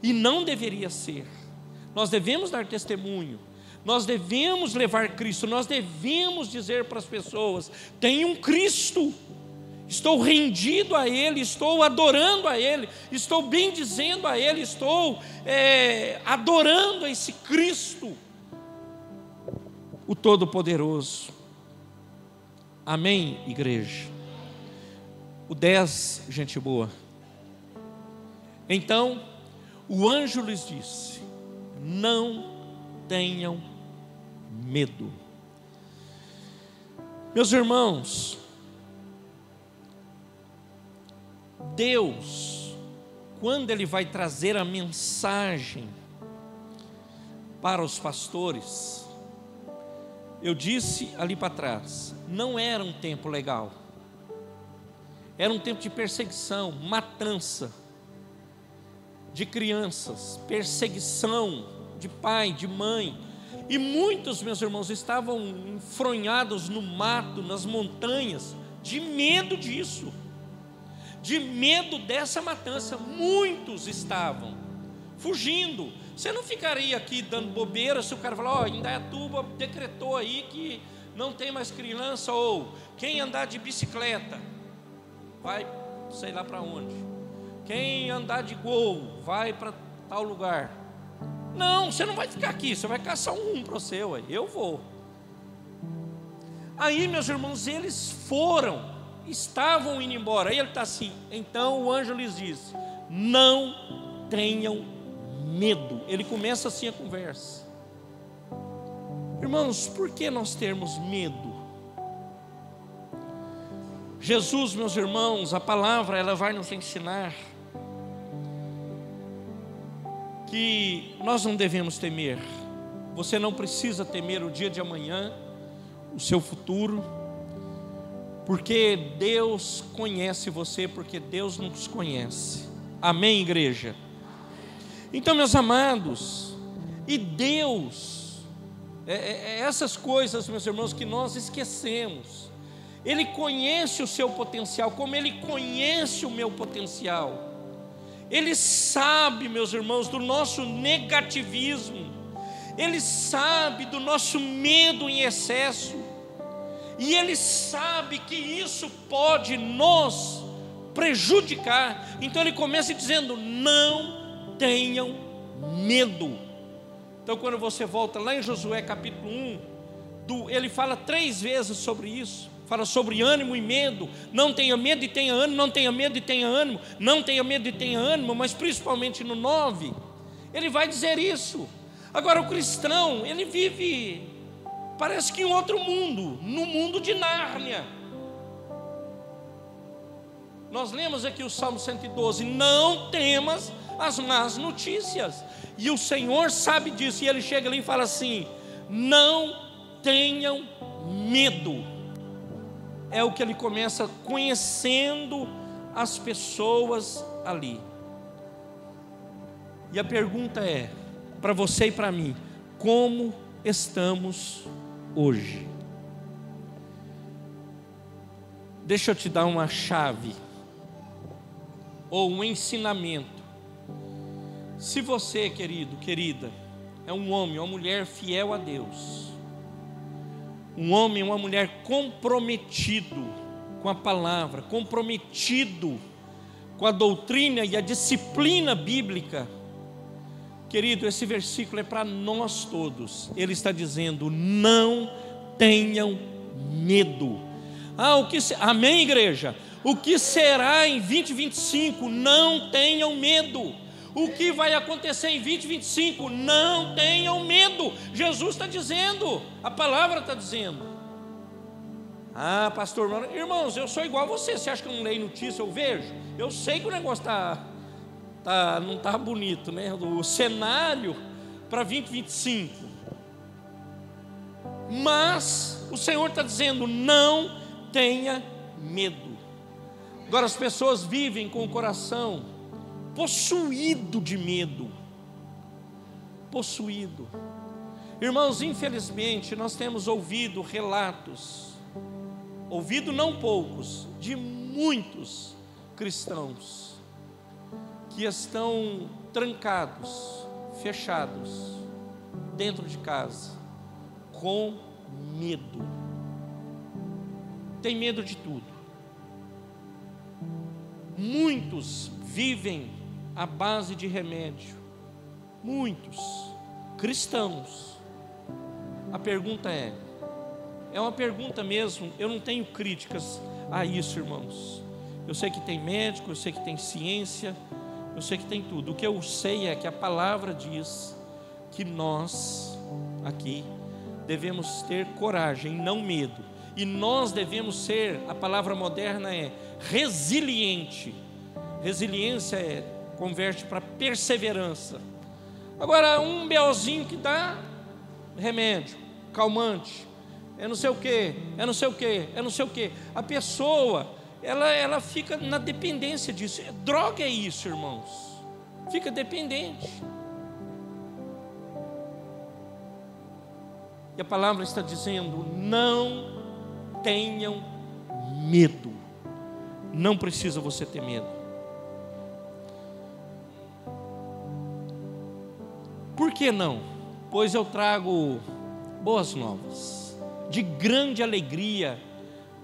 e não deveria ser. Nós devemos dar testemunho, nós devemos levar Cristo, nós devemos dizer para as pessoas: tem um Cristo, estou rendido a Ele, estou adorando a Ele, estou bendizendo a Ele, estou adorando a esse Cristo, o Todo-Poderoso. Amém, igreja? O 10, gente boa. Então, o anjo lhes disse: não tenham medo. Meus irmãos, Deus, quando Ele vai trazer a mensagem para os pastores, eu disse ali para trás, não era um tempo legal, era um tempo de perseguição, matança de crianças, perseguição de pai, de mãe, e muitos, meus irmãos, estavam enfronhados no mato, nas montanhas, de medo disso, de medo dessa matança. Muitos estavam fugindo. Você não ficaria aqui dando bobeira se o cara falar: Indaiatuba decretou aí que não tem mais criança, ou quem andar de bicicleta vai sei lá para onde, quem andar de Gol vai para tal lugar. Não, você não vai ficar aqui, você vai caçar um para você, ué. Eu vou. Aí, meus irmãos, eles estavam indo embora. Aí ele está assim. Então o anjo lhes disse: não tenham medo. Ele começa assim a conversa. Irmãos, por que nós termos medo? Jesus, meus irmãos, a palavra ela vai nos ensinar que nós não devemos temer. Você não precisa temer o dia de amanhã, o seu futuro, porque Deus conhece você, porque Deus nos conhece. Amém, igreja? Então, meus amados, e Deus, essas coisas, meus irmãos, que nós esquecemos, Ele conhece o seu potencial, como Ele conhece o meu potencial. Ele sabe, meus irmãos, do nosso negativismo, Ele sabe do nosso medo em excesso, e Ele sabe que isso pode nos prejudicar. Então Ele começa dizendo: não tenham medo. Então quando você volta lá em Josué capítulo 1, ele fala 3 vezes sobre isso. Fala sobre ânimo e medo. Não tenha medo e tenha ânimo, não tenha medo e tenha ânimo, não tenha medo e tenha ânimo. Mas principalmente no 9, ele vai dizer isso. Agora o cristão, ele vive, parece que em outro mundo, no mundo de Nárnia. Nós lemos aqui o Salmo 112: não temas as más notícias. E o Senhor sabe disso, e Ele chega ali e fala assim: não tenham medo. É o que Ele começa conhecendo as pessoas ali. E a pergunta é, para você e para mim: como estamos hoje? Deixa eu te dar uma chave, ou um ensinamento. Se você, querido, querida, é um homem ou uma mulher fiel a Deus, um homem ou uma mulher comprometido com a palavra, comprometido com a doutrina e a disciplina bíblica, querido, esse versículo é para nós todos. Ele está dizendo: não tenham medo. Amém, igreja? O que será em 2025? Não tenham medo. O que vai acontecer em 2025? Não tenham medo. Jesus está dizendo, a palavra está dizendo. Ah, pastor, irmãos, eu sou igual a você. Você acha que eu não leio notícia? Eu vejo. Eu sei que o negócio não está bonito, né? O cenário para 2025. Mas o Senhor está dizendo: não tenha medo. Agora as pessoas vivem com o coração possuído de medo. Possuído. Irmãos, infelizmente nós temos ouvido relatos, ouvido não poucos, de muitos cristãos que estão trancados, fechados, dentro de casa, com medo. Tem medo de tudo. Muitos vivem à base de remédio. Muitos cristãos. A pergunta é uma pergunta mesmo. Eu não tenho críticas a isso, irmãos. Eu sei que tem médico, eu sei que tem ciência, eu sei que tem tudo. O que eu sei é que a palavra diz que nós aqui devemos ter coragem, não medo. E nós devemos ser, a palavra moderna é resiliente. Resiliência converte para perseverança. Agora, um BOzinho que dá remédio, calmante, é não sei o que, é não sei o que, é não sei o que. A pessoa, ela fica na dependência disso. Droga é isso, irmãos. Fica dependente. E a palavra está dizendo: não tenham medo. Não precisa você ter medo. Por que não? Pois eu trago boas novas, de grande alegria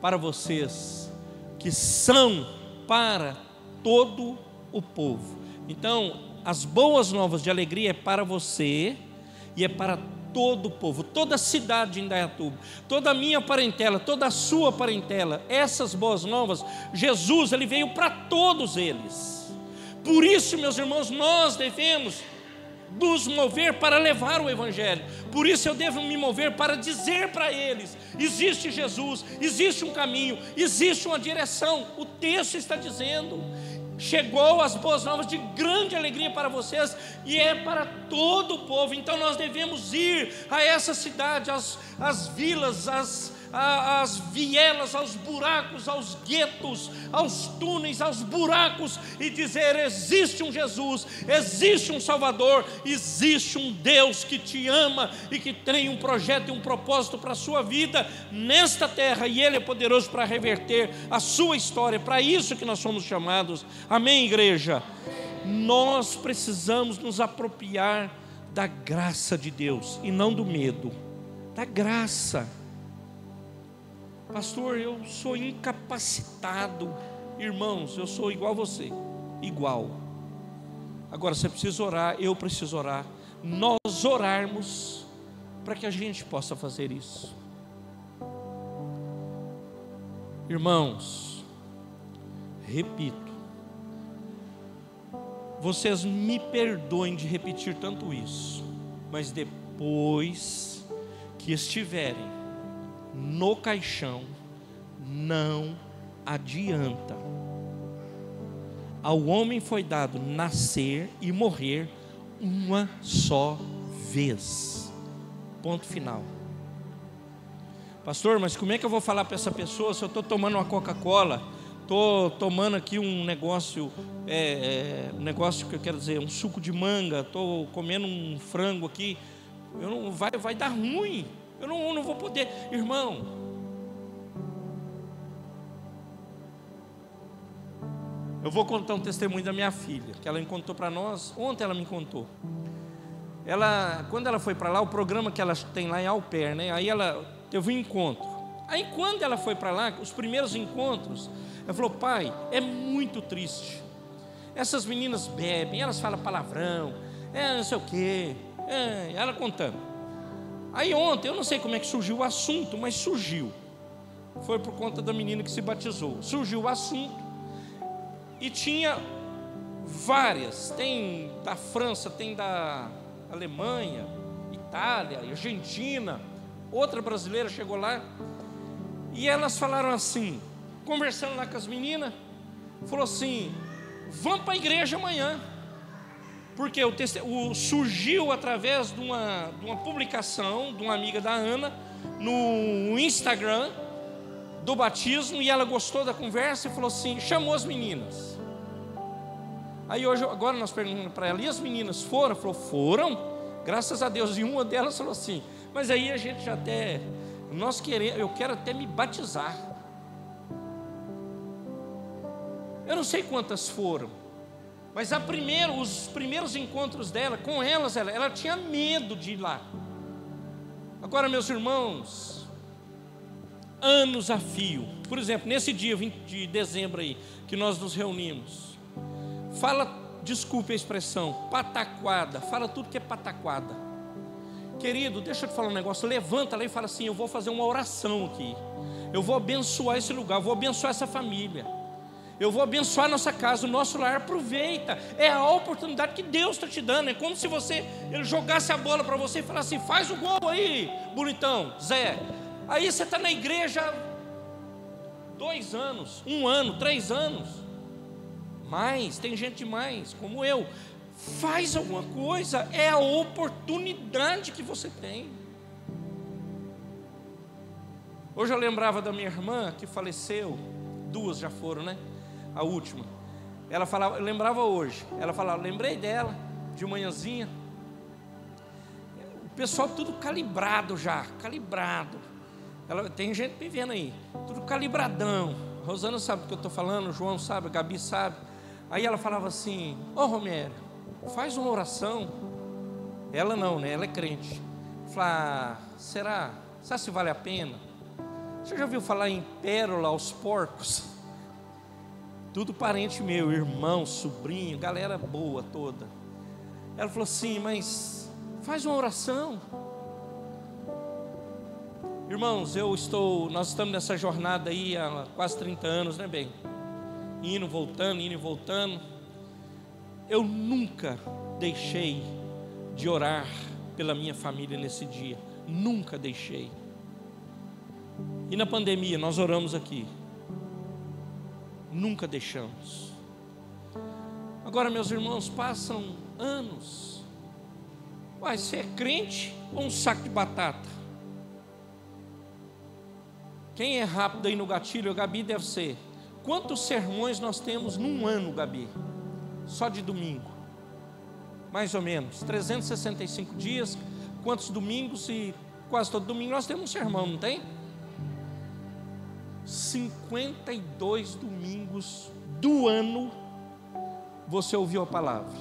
para vocês, que são para todo o povo. Então, as boas novas de alegria é para você e é para todo o povo, toda a cidade de Indaiatuba, toda a minha parentela, toda a sua parentela. Essas boas novas, Jesus, Ele veio para todos eles. Por isso, meus irmãos, nós devemos nos mover para levar o Evangelho. Por isso eu devo me mover para dizer para eles: existe Jesus, existe um caminho, existe uma direção. O texto está dizendo: chegou as boas novas de grande alegria para vocês, e é para todo o povo. Então nós devemos ir a essa cidade, às vilas, às vielas, aos buracos, aos guetos, aos túneis, aos buracos, e dizer: existe um Jesus, existe um Salvador, existe um Deus que te ama e que tem um projeto e um propósito para a sua vida nesta terra, e Ele é poderoso para reverter a sua história. Para isso que nós somos chamados. Amém, igreja? Nós precisamos nos apropriar da graça de Deus e não do medo, da graça. Pastor, eu sou incapacitado. Irmãos, eu sou igual a você, igual. Agora você precisa orar, eu preciso orar, nós orarmos para que a gente possa fazer isso. Irmãos, repito, vocês me perdoem de repetir tanto isso, mas depois que estiverem no caixão, não adianta. Ao homem foi dado nascer e morrer uma só vez. Ponto final. Pastor, mas como é que eu vou falar para essa pessoa se eu estou tomando uma Coca-Cola, estou tomando aqui um negócio, um negócio que eu quero dizer, um suco de manga, estou comendo um frango aqui, vai dar ruim. Eu não vou poder. Irmão, eu vou contar um testemunho da minha filha, que ela contou para nós. Ontem ela me contou. Quando ela foi para lá, o programa que ela tem lá é au pair, né? Aí ela teve um encontro. Aí quando ela foi para lá, os primeiros encontros, ela falou: pai, é muito triste. Essas meninas bebem, elas falam palavrão, não sei o quê. Ela contando. Aí ontem, eu não sei como é que surgiu o assunto, mas surgiu. Foi por conta da menina que se batizou. Surgiu o assunto e tinha várias. Tem da França, tem da Alemanha, Itália, Argentina. Outra brasileira chegou lá e elas falaram assim, conversando lá com as meninas, falou assim: vamos para a igreja amanhã. Porque surgiu através de uma publicação de uma amiga da Ana no Instagram do batismo, e ela gostou da conversa e falou assim, chamou as meninas. Aí agora nós perguntamos para ela: e as meninas foram? Ela falou: foram, graças a Deus. E uma delas falou assim: mas aí a gente eu quero até me batizar. Eu não sei quantas foram, mas os primeiros encontros dela, com elas, ela tinha medo de ir lá. Agora, meus irmãos, anos a fio. Por exemplo, nesse dia 20 de dezembro aí, que nós nos reunimos, desculpe a expressão, pataquada, fala tudo que é pataquada. Querido, deixa eu te falar um negócio, levanta lá e fala assim: eu vou fazer uma oração aqui, eu vou abençoar esse lugar, eu vou abençoar essa família, eu vou abençoar a nossa casa, o nosso lar. Aproveita, é a oportunidade que Deus está te dando. É como se ele jogasse a bola para você e falasse assim: faz o gol aí, bonitão, Zé. Aí você está na igreja 2 anos, 1 ano, 3 anos, mais, tem gente demais, como eu. Faz alguma coisa, é a oportunidade que você tem. Hoje eu lembrava da minha irmã que faleceu, 2 já foram, né? A última, ela falava, eu lembrava hoje, ela falava, lembrei dela, de manhãzinha, o pessoal tudo calibrado já, tem gente me vendo aí, tudo calibradão. A Rosana sabe do que eu estou falando, o João sabe, a Gabi sabe. Aí ela falava assim: Romério, faz uma oração. Ela não, né? Ela é crente. Fala: será se vale a pena? Você já ouviu falar em pérola aos porcos? Tudo parente meu, irmão, sobrinho, galera boa toda. Ela falou assim: mas faz uma oração. Irmãos, nós estamos nessa jornada aí há quase 30 anos, né, bem? Indo e voltando. Eu nunca deixei de orar pela minha família nesse dia. Nunca deixei. E na pandemia nós oramos aqui. Nunca deixamos. Agora, meus irmãos, passam anos. Uai, você é crente ou um saco de batata? Quem é rápido aí no gatilho, a Gabi deve ser. Quantos sermões nós temos num ano, Gabi? Só de domingo. Mais ou menos. 365 dias. Quantos domingos? E quase todo domingo nós temos um sermão, não tem? 52 domingos do ano você ouviu a palavra.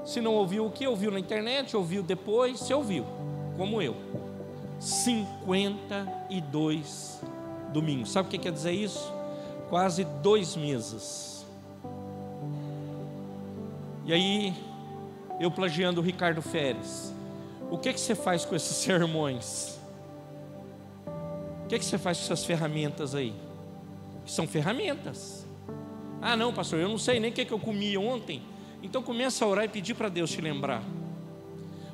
Se não ouviu o que? Ouviu na internet, ouviu depois, você ouviu, como eu. 52 domingos. Sabe o que quer dizer isso? Quase 2 meses. E aí, eu plagiando o Ricardo Feres, o que você faz com esses sermões? O que você faz com essas ferramentas aí? Que são ferramentas. Ah não, pastor, eu não sei nem o que eu comi ontem. Então começa a orar e pedir para Deus te lembrar.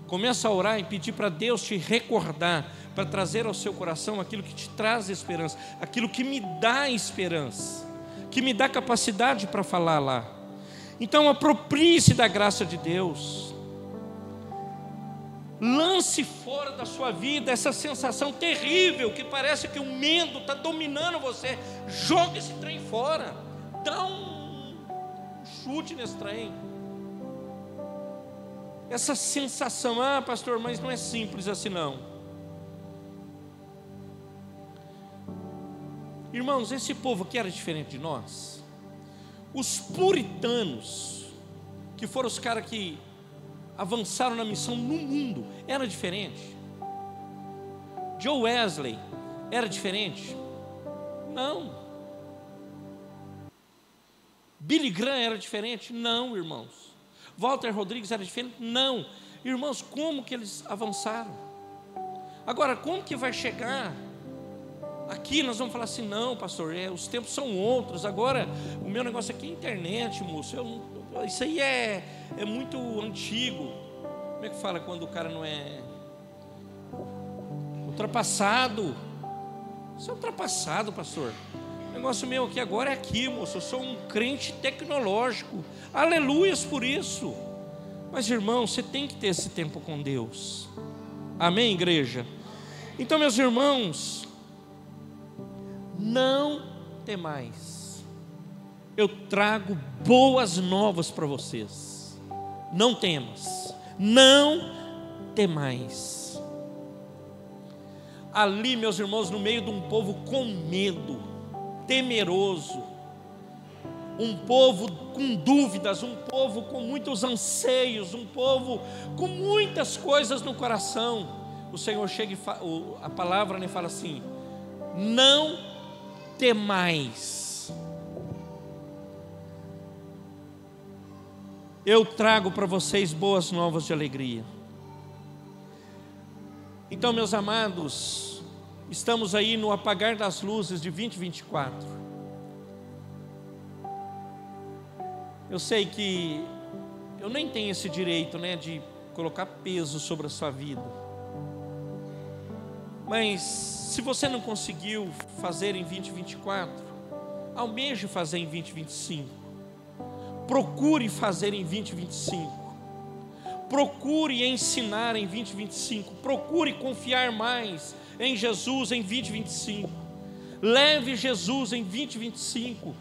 Começa a orar e pedir para Deus te recordar, para trazer ao seu coração aquilo que te traz esperança, aquilo que me dá esperança, que me dá capacidade para falar lá. Então aproprie-se da graça de Deus. Lance fora da sua vida essa sensação terrível que parece que o medo está dominando você. Joga esse trem fora. Dá um chute nesse trem. Essa sensação, ah pastor, mas não é simples assim não. Irmãos, esse povo aqui era diferente de nós. Os puritanos, que foram os caras que avançaram na missão no mundo, era diferente. Joe Wesley era diferente? Não. Billy Graham era diferente? Não, irmãos. Walter Rodrigues era diferente? Não. Irmãos, como que eles avançaram? Agora, como que vai chegar aqui? Nós vamos falar assim, não pastor, os tempos são outros. Agora, o meu negócio aqui é internet, moço. Isso aí é muito antigo. Como é que fala quando o cara não é ultrapassado? Isso é ultrapassado, pastor. O negócio meu aqui agora é aqui, moço. Eu sou um crente tecnológico. Aleluias por isso. Mas, irmão, você tem que ter esse tempo com Deus. Amém, igreja? Então, meus irmãos, não temais. Eu trago boas novas para vocês. Não temas. Não temais. Ali, meus irmãos, no meio de um povo com medo, temeroso, um povo com dúvidas, um povo com muitos anseios, um povo com muitas coisas no coração, o Senhor chega e a palavra lhe fala assim: não temais. Eu trago para vocês boas novas de alegria. Então, meus amados, estamos aí no apagar das luzes de 2024. Eu sei que eu nem tenho esse direito, de colocar peso sobre a sua vida. Mas se você não conseguiu fazer em 2024, almeje fazer em 2025. Procure fazer em 2025. Procure ensinar em 2025. Procure confiar mais em Jesus em 2025. Leve Jesus em 2025.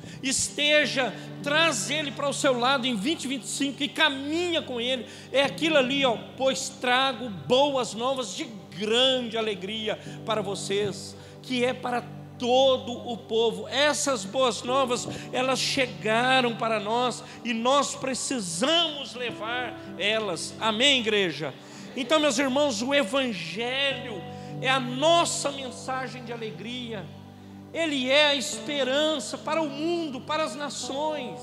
Traz Ele para o seu lado em 2025 e caminha com Ele. É aquilo ali, pois trago boas novas de grande alegria para vocês, que é para todo o povo. Essas boas novas, elas chegaram para nós e nós precisamos levar elas. Amém, igreja? Então, meus irmãos, o Evangelho é a nossa mensagem de alegria. Ele é a esperança para o mundo, para as nações.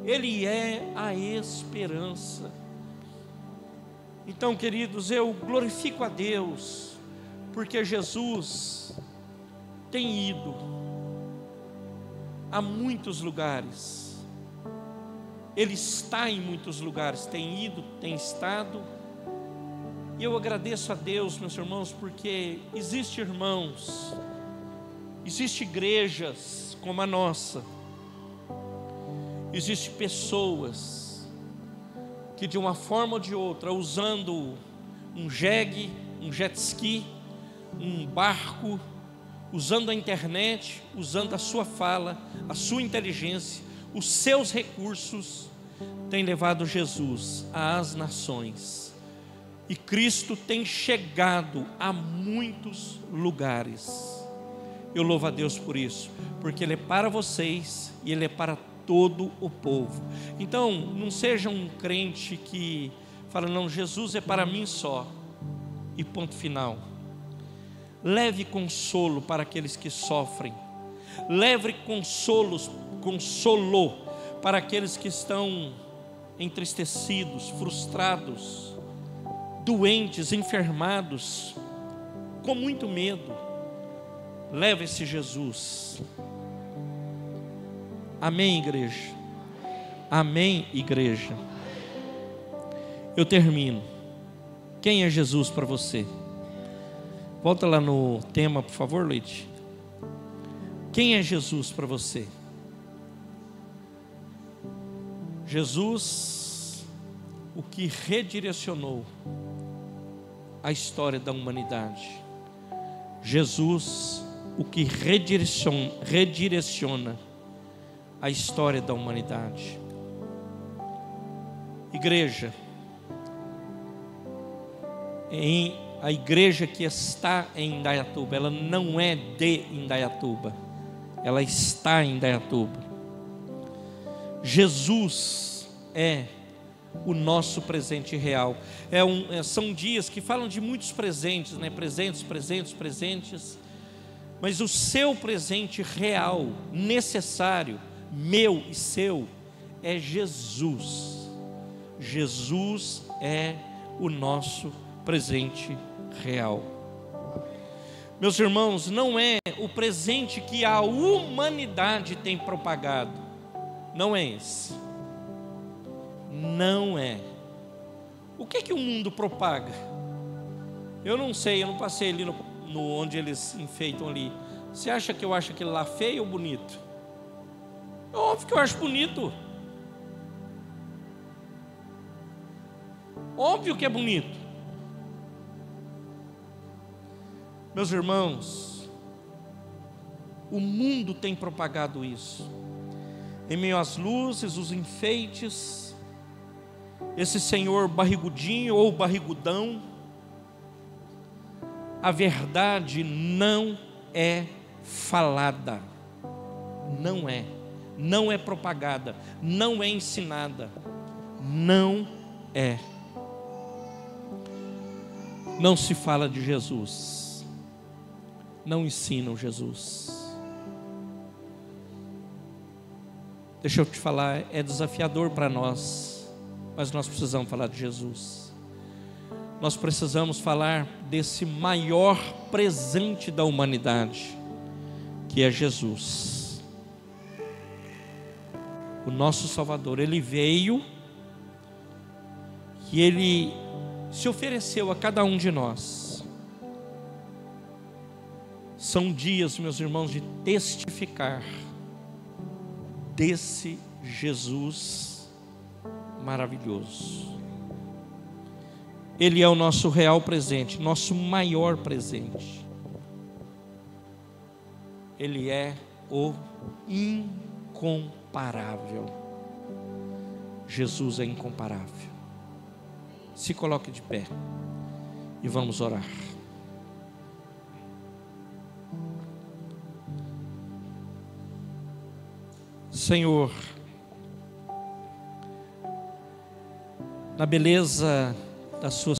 Ele é a esperança. Então, queridos, eu glorifico a Deus, porque Jesus tem ido a muitos lugares Ele está em muitos lugares, tem ido, tem estado. E eu agradeço a Deus, meus irmãos, porque existem irmãos, existem igrejas como a nossa, existem pessoas que de uma forma ou de outra, usando um jegue, um jet ski, um barco, usando a internet, usando a sua fala, a sua inteligência, os seus recursos, tem levado Jesus às nações. E Cristo tem chegado a muitos lugares. Eu louvo a Deus por isso, porque Ele é para vocês e Ele é para todo o povo. Então, não seja um crente que fala, não, Jesus é para mim só, e ponto final. Leve consolo para aqueles que sofrem. Leve consolo para aqueles que estão entristecidos, frustrados, doentes, enfermados, com muito medo. Leve esse Jesus. Amém, igreja? Amém, igreja? Eu termino. Quem é Jesus para você? Volta lá no tema, por favor, Leite. Quem é Jesus para você? Jesus, o que redirecionou a história da humanidade. Jesus, o que redireciona a história da humanidade. Igreja, a igreja que está em Indaiatuba, ela não é de Indaiatuba, ela está em Indaiatuba. Jesus é o nosso presente real. São dias que falam de muitos presentes, né? Presentes. Mas o seu presente real, necessário, meu e seu, é Jesus. Jesus é o nosso presente real. Meus irmãos, não é o presente que a humanidade tem propagado. Não é esse. Não é. O que o mundo propaga? Eu não sei, eu não passei ali no onde eles enfeitam ali. Você acha que eu acho aquele lá feio ou bonito? É óbvio que eu acho bonito. Óbvio que é bonito. Meus irmãos, o mundo tem propagado isso. Em meio às luzes, os enfeites, esse senhor barrigudinho ou barrigudão. A verdade não é falada, não é propagada, não é ensinada, não é. Não se fala de Jesus, não ensinam Jesus. Deixa eu te falar, é desafiador para nós, mas nós precisamos falar de Jesus. Nós precisamos falar desse maior presente da humanidade, que é Jesus, o nosso Salvador. Ele veio e Ele se ofereceu a cada um de nós. São dias, meus irmãos, de testificar desse Jesus maravilhoso. Ele é o nosso real presente, nosso maior presente. Ele é o incomparável. Jesus é incomparável. Se coloque de pé e vamos orar. Senhor, na beleza da sua